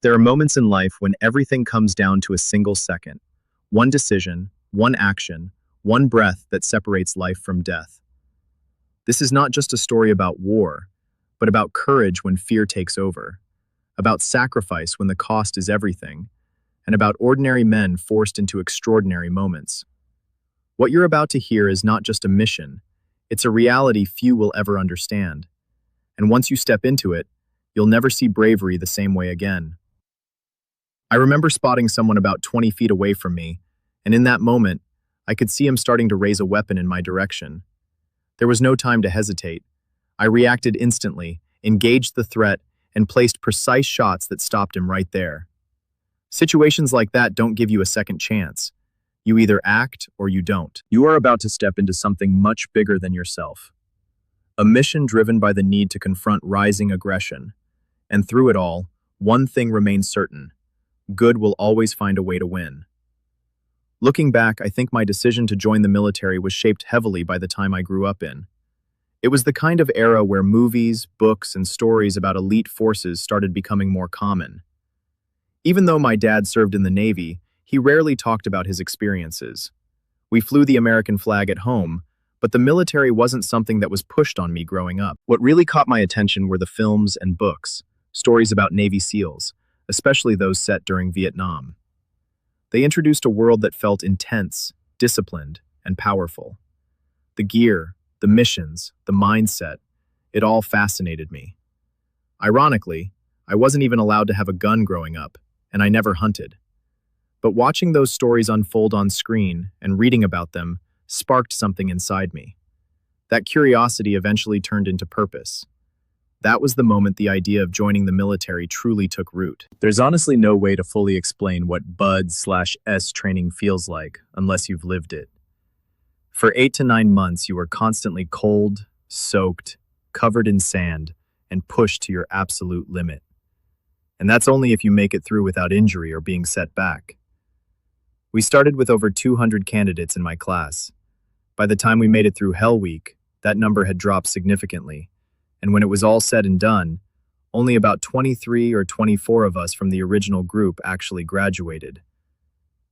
There are moments in life when everything comes down to a single second. One decision, one action, one breath that separates life from death. This is not just a story about war, but about courage when fear takes over, about sacrifice when the cost is everything, and about ordinary men forced into extraordinary moments. What you're about to hear is not just a mission, it's a reality few will ever understand. And once you step into it, you'll never see bravery the same way again. I remember spotting someone about 20 feet away from me, and in that moment, I could see him starting to raise a weapon in my direction. There was no time to hesitate. I reacted instantly, engaged the threat, and placed precise shots that stopped him right there. Situations like that don't give you a second chance. You either act or you don't. You are about to step into something much bigger than yourself. A mission driven by the need to confront rising aggression. And through it all, one thing remains certain. Good will always find a way to win. Looking back, I think my decision to join the military was shaped heavily by the time I grew up in. It was the kind of era where movies, books, and stories about elite forces started becoming more common. Even though my dad served in the Navy, he rarely talked about his experiences. We flew the American flag at home, but the military wasn't something that was pushed on me growing up. What really caught my attention were the films and books, stories about Navy SEALs, especially those set during Vietnam. They introduced a world that felt intense, disciplined, and powerful. The gear, the missions, the mindset, it all fascinated me. Ironically, I wasn't even allowed to have a gun growing up, and I never hunted. But watching those stories unfold on screen and reading about them sparked something inside me. That curiosity eventually turned into purpose. That was the moment the idea of joining the military truly took root. There's honestly no way to fully explain what BUD/S training feels like unless you've lived it. For 8 to 9 months, you are constantly cold, soaked, covered in sand, and pushed to your absolute limit. And that's only if you make it through without injury or being set back. We started with over 200 candidates in my class. By the time we made it through Hell Week, that number had dropped significantly. And when it was all said and done, only about 23 or 24 of us from the original group actually graduated.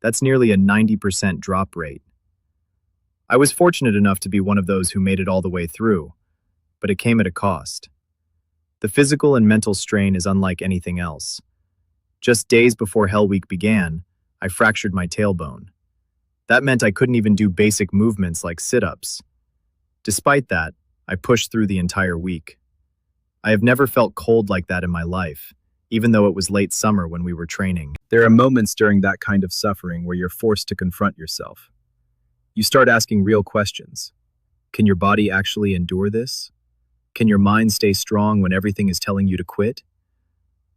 That's nearly a 90% drop rate. I was fortunate enough to be one of those who made it all the way through, but it came at a cost. The physical and mental strain is unlike anything else. Just days before Hell Week began, I fractured my tailbone. That meant I couldn't even do basic movements like sit-ups. Despite that, I pushed through the entire week. I have never felt cold like that in my life, even though it was late summer when we were training. There are moments during that kind of suffering where you're forced to confront yourself. You start asking real questions. Can your body actually endure this? Can your mind stay strong when everything is telling you to quit?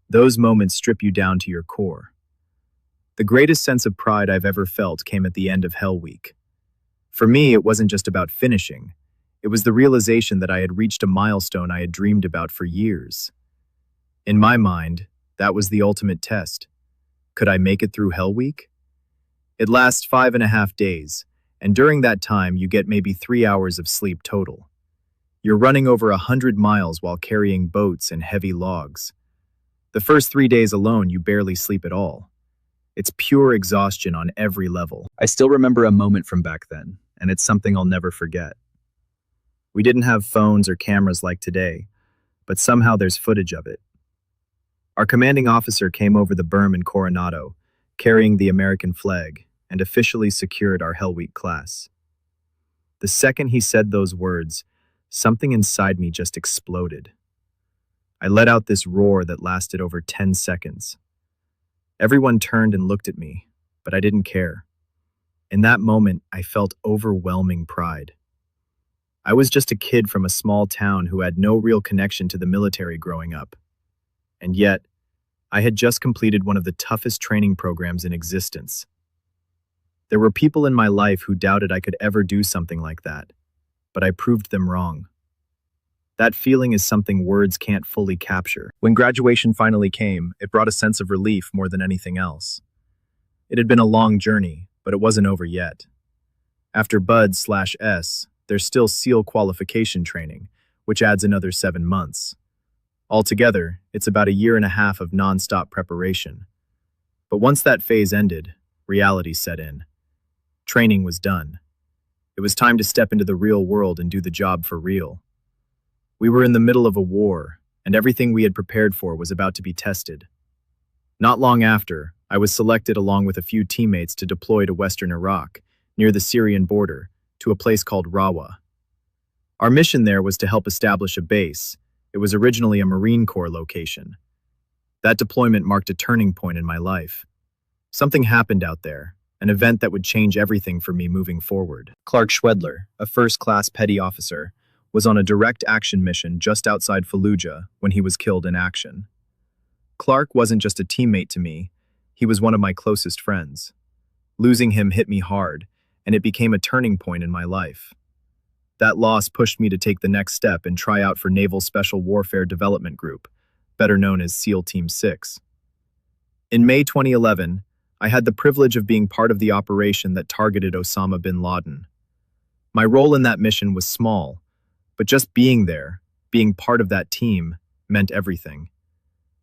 Those moments strip you down to your core. The greatest sense of pride I've ever felt came at the end of Hell Week. For me, it wasn't just about finishing. It was the realization that I had reached a milestone I had dreamed about for years. In my mind, that was the ultimate test. Could I make it through Hell Week? It lasts 5.5 days, and during that time you get maybe 3 hours of sleep total. You're running over 100 miles while carrying boats and heavy logs. The first 3 days alone, you barely sleep at all. It's pure exhaustion on every level. I still remember a moment from back then, and it's something I'll never forget. We didn't have phones or cameras like today, but somehow there's footage of it. Our commanding officer came over the berm in Coronado, carrying the American flag, and officially secured our Hell Week class. The second he said those words, something inside me just exploded. I let out this roar that lasted over 10 seconds. Everyone turned and looked at me, but I didn't care. In that moment, I felt overwhelming pride. I was just a kid from a small town who had no real connection to the military growing up. And yet, I had just completed one of the toughest training programs in existence. There were people in my life who doubted I could ever do something like that, but I proved them wrong. That feeling is something words can't fully capture. When graduation finally came, it brought a sense of relief more than anything else. It had been a long journey, but it wasn't over yet. After BUD/S, there's still SEAL qualification training, which adds another 7 months. Altogether, it's about a year and a half of non-stop preparation. But once that phase ended, reality set in. Training was done. It was time to step into the real world and do the job for real. We were in the middle of a war, and everything we had prepared for was about to be tested. Not long after, I was selected along with a few teammates to deploy to western Iraq, near the Syrian border, to a place called Rawa. Our mission there was to help establish a base. It was originally a Marine Corps location. That deployment marked a turning point in my life. Something happened out there, an event that would change everything for me moving forward. Clark Schwedler, a first-class petty officer, was on a direct action mission just outside Fallujah when he was killed in action. Clark wasn't just a teammate to me, he was one of my closest friends. Losing him hit me hard, and it became a turning point in my life. That loss pushed me to take the next step and try out for Naval Special Warfare Development Group, better known as SEAL Team 6. In May 2011, I had the privilege of being part of the operation that targeted Osama bin Laden. My role in that mission was small, but just being there, being part of that team, meant everything.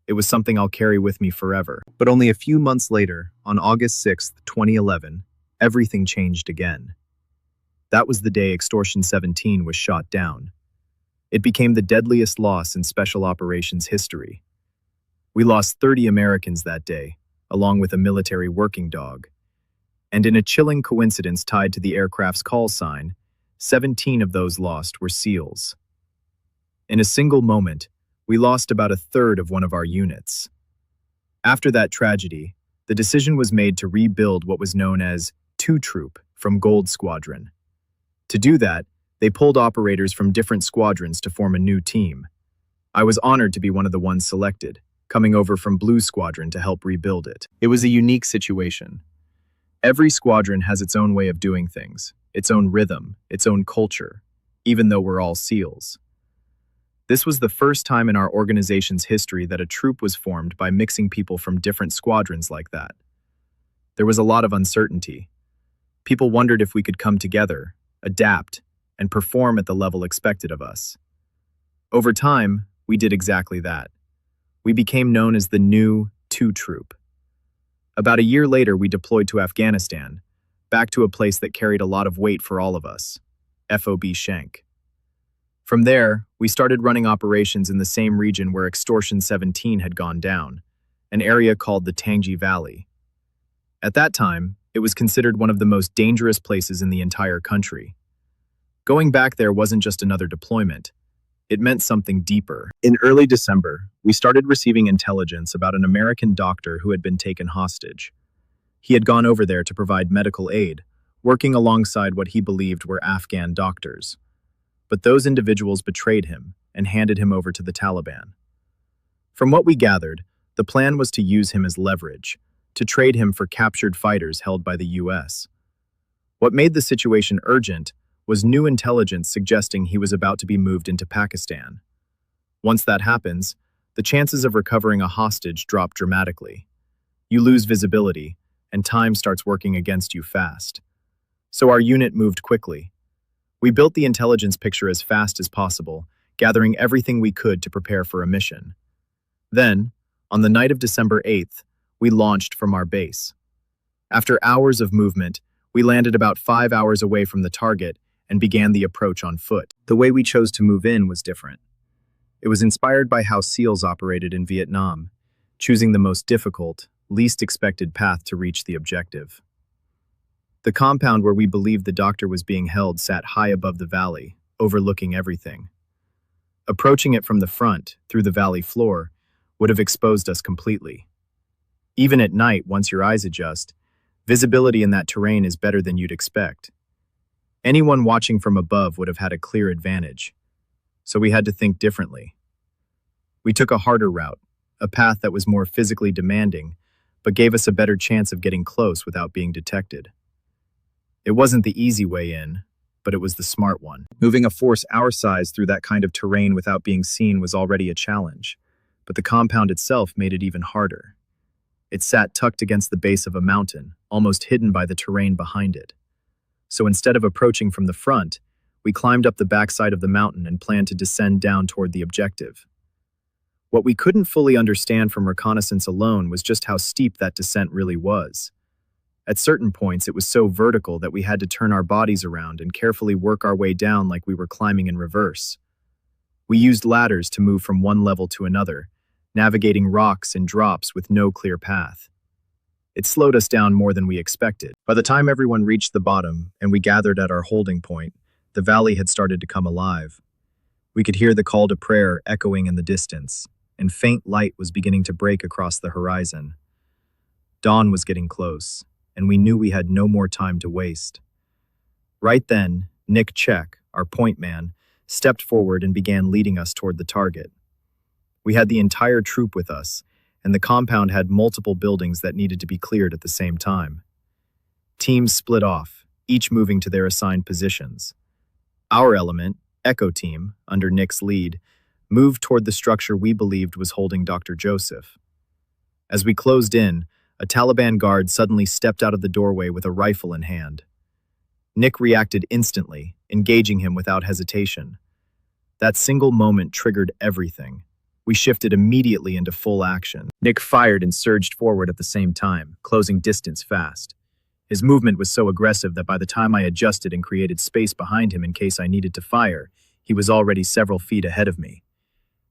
It was something I'll carry with me forever. But only a few months later, on August 6, 2011, everything changed again. That was the day Extortion 17 was shot down. It became the deadliest loss in Special Operations history. We lost 30 Americans that day, along with a military working dog. And in a chilling coincidence tied to the aircraft's call sign, 17 of those lost were SEALs. In a single moment, we lost about a third of one of our units. After that tragedy, the decision was made to rebuild what was known as 2 Troop from Gold Squadron. To do that, they pulled operators from different squadrons to form a new team. I was honored to be one of the ones selected, coming over from Blue Squadron to help rebuild it. It was a unique situation. Every squadron has its own way of doing things, its own rhythm, its own culture, even though we're all SEALs. This was the first time in our organization's history that a troop was formed by mixing people from different squadrons like that. There was a lot of uncertainty. People wondered if we could come together, adapt, and perform at the level expected of us. Over time, we did exactly that. We became known as the new 2 Troop. About a year later, we deployed to Afghanistan, back to a place that carried a lot of weight for all of us, FOB Shank. From there, we started running operations in the same region where Extortion 17 had gone down, an area called the Tangji Valley. At that time, it was considered one of the most dangerous places in the entire country. Going back there wasn't just another deployment. It meant something deeper. In early December, we started receiving intelligence about an American doctor who had been taken hostage. He had gone over there to provide medical aid, working alongside what he believed were Afghan doctors. But those individuals betrayed him and handed him over to the Taliban. From what we gathered, the plan was to use him as leverage, to trade him for captured fighters held by the US. What made the situation urgent was new intelligence suggesting he was about to be moved into Pakistan. Once that happens, the chances of recovering a hostage drop dramatically. You lose visibility, and time starts working against you fast. So our unit moved quickly. We built the intelligence picture as fast as possible, gathering everything we could to prepare for a mission. Then, on the night of December 8th, we launched from our base. After hours of movement, we landed about 5 hours away from the target and began the approach on foot. The way we chose to move in was different. It was inspired by how SEALs operated in Vietnam, choosing the most difficult, least expected path to reach the objective. The compound where we believed the doctor was being held sat high above the valley, overlooking everything. Approaching it from the front, through the valley floor, would have exposed us completely. Even at night, once your eyes adjust, visibility in that terrain is better than you'd expect. Anyone watching from above would have had a clear advantage, so we had to think differently. We took a harder route, a path that was more physically demanding, but gave us a better chance of getting close without being detected. It wasn't the easy way in, but it was the smart one. Moving a force our size through that kind of terrain without being seen was already a challenge, but the compound itself made it even harder. It sat tucked against the base of a mountain, almost hidden by the terrain behind it. So instead of approaching from the front, we climbed up the backside of the mountain and planned to descend down toward the objective. What we couldn't fully understand from reconnaissance alone was just how steep that descent really was. At certain points, it was so vertical that we had to turn our bodies around and carefully work our way down like we were climbing in reverse. We used ladders to move from one level to another, navigating rocks and drops with no clear path. It slowed us down more than we expected. By the time everyone reached the bottom and we gathered at our holding point, the valley had started to come alive. We could hear the call to prayer echoing in the distance, and faint light was beginning to break across the horizon. Dawn was getting close, and we knew we had no more time to waste. Right then, Nick Check, our point man, stepped forward and began leading us toward the target. We had the entire troop with us, and the compound had multiple buildings that needed to be cleared at the same time. Teams split off, each moving to their assigned positions. Our element, Echo Team, under Nick's lead, moved toward the structure we believed was holding Dr. Joseph. As we closed in, a Taliban guard suddenly stepped out of the doorway with a rifle in hand. Nick reacted instantly, engaging him without hesitation. That single moment triggered everything. We shifted immediately into full action. Nick fired and surged forward at the same time, closing distance fast. His movement was so aggressive that by the time I adjusted and created space behind him in case I needed to fire, he was already several feet ahead of me.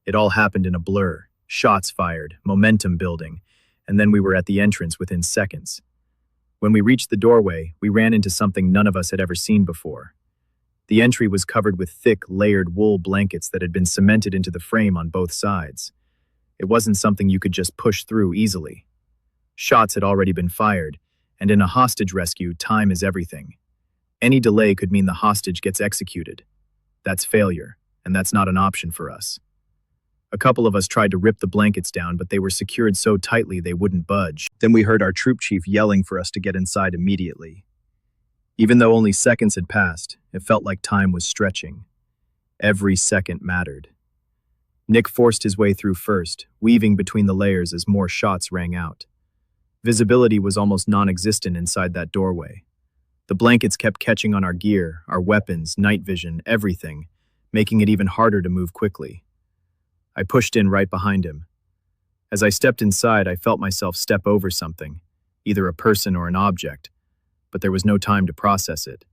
It all happened in a blur, shots fired, momentum building, and then we were at the entrance within seconds. When we reached the doorway, we ran into something none of us had ever seen before. The entry was covered with thick, layered wool blankets that had been cemented into the frame on both sides. It wasn't something you could just push through easily. Shots had already been fired, and in a hostage rescue, time is everything. Any delay could mean the hostage gets executed. That's failure, and that's not an option for us. A couple of us tried to rip the blankets down, but they were secured so tightly they wouldn't budge. Then we heard our troop chief yelling for us to get inside immediately. Even though only seconds had passed, it felt like time was stretching. Every second mattered. Nick forced his way through first, weaving between the layers as more shots rang out. Visibility was almost non-existent inside that doorway. The blankets kept catching on our gear, our weapons, night vision, everything, making it even harder to move quickly. I pushed in right behind him. As I stepped inside, I felt myself step over something, either a person or an object, but there was no time to process it.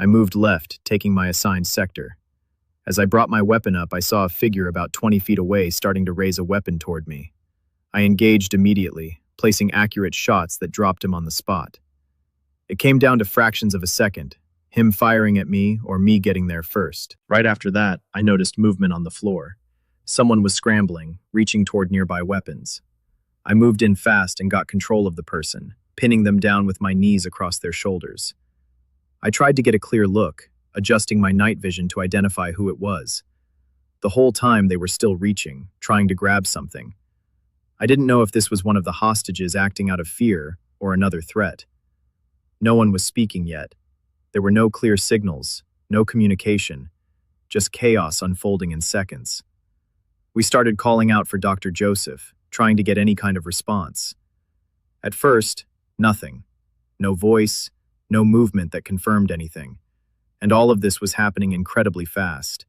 I moved left, taking my assigned sector. As I brought my weapon up, I saw a figure about 20 feet away starting to raise a weapon toward me. I engaged immediately, placing accurate shots that dropped him on the spot. It came down to fractions of a second, him firing at me or me getting there first. Right after that, I noticed movement on the floor. Someone was scrambling, reaching toward nearby weapons. I moved in fast and got control of the person, pinning them down with my knees across their shoulders. I tried to get a clear look, adjusting my night vision to identify who it was. The whole time they were still reaching, trying to grab something. I didn't know if this was one of the hostages acting out of fear or another threat. No one was speaking yet. There were no clear signals, no communication, just chaos unfolding in seconds. We started calling out for Dr. Joseph, trying to get any kind of response. At first, nothing. No voice, no movement that confirmed anything. And all of this was happening incredibly fast.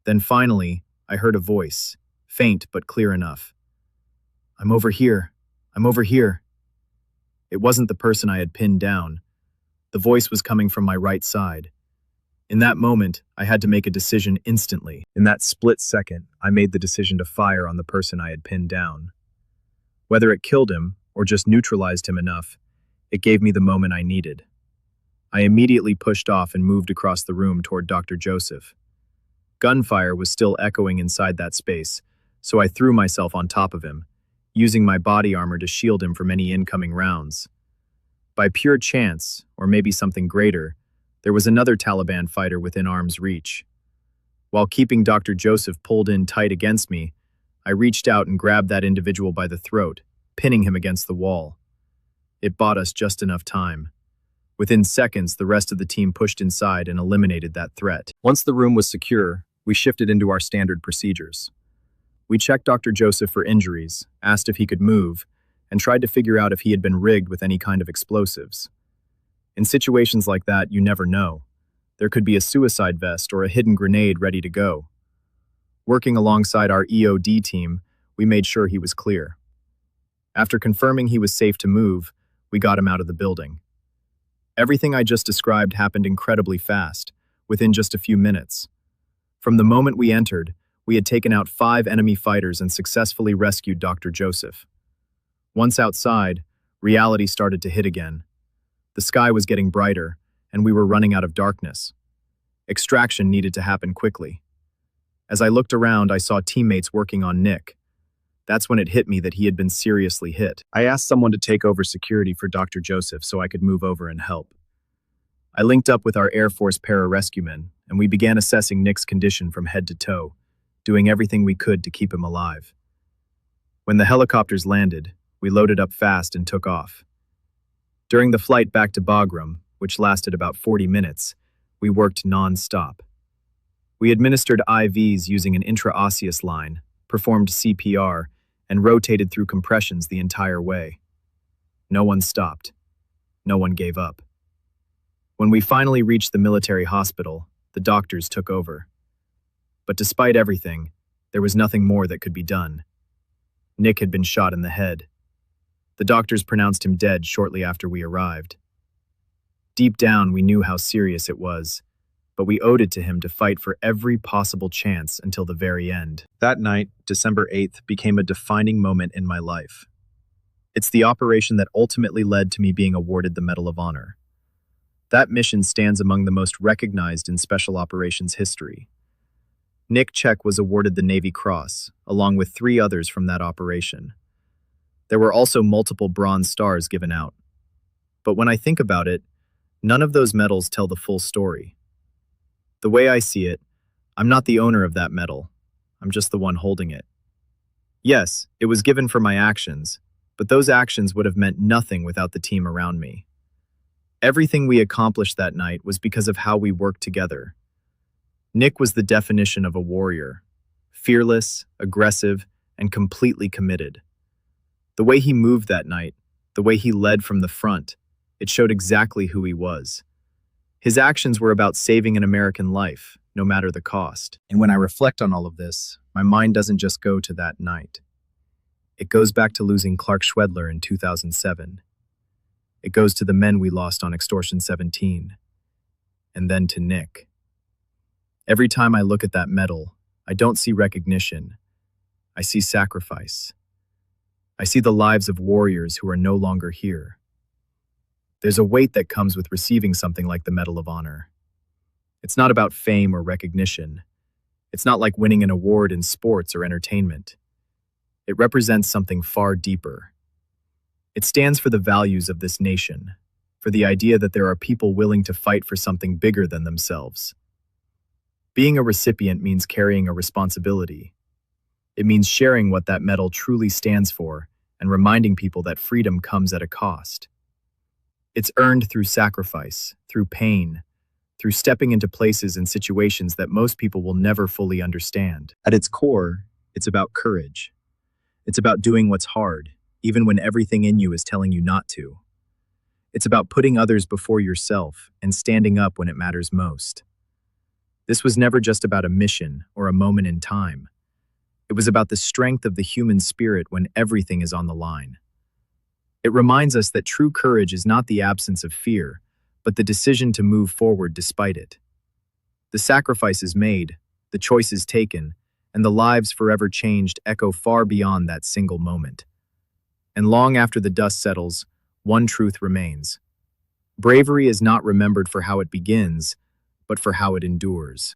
Then finally, I heard a voice, faint but clear enough. "I'm over here. I'm over here." It wasn't the person I had pinned down. The voice was coming from my right side. In that moment, I had to make a decision instantly. In that split second, I made the decision to fire on the person I had pinned down. Whether it killed him or just neutralized him enough, it gave me the moment I needed. I immediately pushed off and moved across the room toward Dr. Joseph. Gunfire was still echoing inside that space, so I threw myself on top of him, using my body armor to shield him from any incoming rounds. By pure chance, or maybe something greater, there was another Taliban fighter within arm's reach. While keeping Dr. Joseph pulled in tight against me, I reached out and grabbed that individual by the throat, pinning him against the wall. It bought us just enough time. Within seconds, the rest of the team pushed inside and eliminated that threat. Once the room was secure, we shifted into our standard procedures. We checked Dr. Joseph for injuries, asked if he could move, and tried to figure out if he had been rigged with any kind of explosives. In situations like that, you never know. There could be a suicide vest or a hidden grenade ready to go. Working alongside our EOD team, we made sure he was clear. After confirming he was safe to move, we got him out of the building. Everything I just described happened incredibly fast, within just a few minutes. From the moment we entered, we had taken out 5 enemy fighters and successfully rescued Dr. Joseph. Once outside, reality started to hit again. The sky was getting brighter, and we were running out of darkness. Extraction needed to happen quickly. As I looked around, I saw teammates working on Nick. That's when it hit me that he had been seriously hit. I asked someone to take over security for Dr. Joseph so I could move over and help. I linked up with our Air Force pararescuemen, and we began assessing Nick's condition from head to toe, doing everything we could to keep him alive. When the helicopters landed, we loaded up fast and took off. During the flight back to Bagram, which lasted about 40 minutes, we worked non-stop. We administered IVs using an intraosseous line, performed CPR, and rotated through compressions the entire way. No one stopped. No one gave up. When we finally reached the military hospital, the doctors took over. But despite everything, there was nothing more that could be done. Nick had been shot in the head. The doctors pronounced him dead shortly after we arrived. Deep down, we knew how serious it was, but we owed it to him to fight for every possible chance until the very end. That night, December 8th, became a defining moment in my life. It's the operation that ultimately led to me being awarded the Medal of Honor. That mission stands among the most recognized in special operations history. Nick Czech was awarded the Navy Cross, along with 3 others from that operation. There were also multiple Bronze Stars given out. But when I think about it, none of those medals tell the full story. The way I see it, I'm not the owner of that medal. I'm just the one holding it. Yes, it was given for my actions, but those actions would have meant nothing without the team around me. Everything we accomplished that night was because of how we worked together. Nick was the definition of a warrior, fearless, aggressive, and completely committed. The way he moved that night, the way he led from the front, it showed exactly who he was. His actions were about saving an American life, no matter the cost. And when I reflect on all of this, my mind doesn't just go to that night. It goes back to losing Clark Schwedler in 2007. It goes to the men we lost on Extortion 17. And then to Nick. Every time I look at that medal, I don't see recognition. I see sacrifice. I see the lives of warriors who are no longer here. There's a weight that comes with receiving something like the Medal of Honor. It's not about fame or recognition. It's not like winning an award in sports or entertainment. It represents something far deeper. It stands for the values of this nation, for the idea that there are people willing to fight for something bigger than themselves. Being a recipient means carrying a responsibility. It means sharing what that medal truly stands for and reminding people that freedom comes at a cost. It's earned through sacrifice, through pain, through stepping into places and situations that most people will never fully understand. At its core, it's about courage. It's about doing what's hard, even when everything in you is telling you not to. It's about putting others before yourself and standing up when it matters most. This was never just about a mission or a moment in time. It was about the strength of the human spirit when everything is on the line. It reminds us that true courage is not the absence of fear, but the decision to move forward despite it. The sacrifices made, the choices taken, and the lives forever changed echo far beyond that single moment. And long after the dust settles, one truth remains. Bravery is not remembered for how it begins, but for how it endures.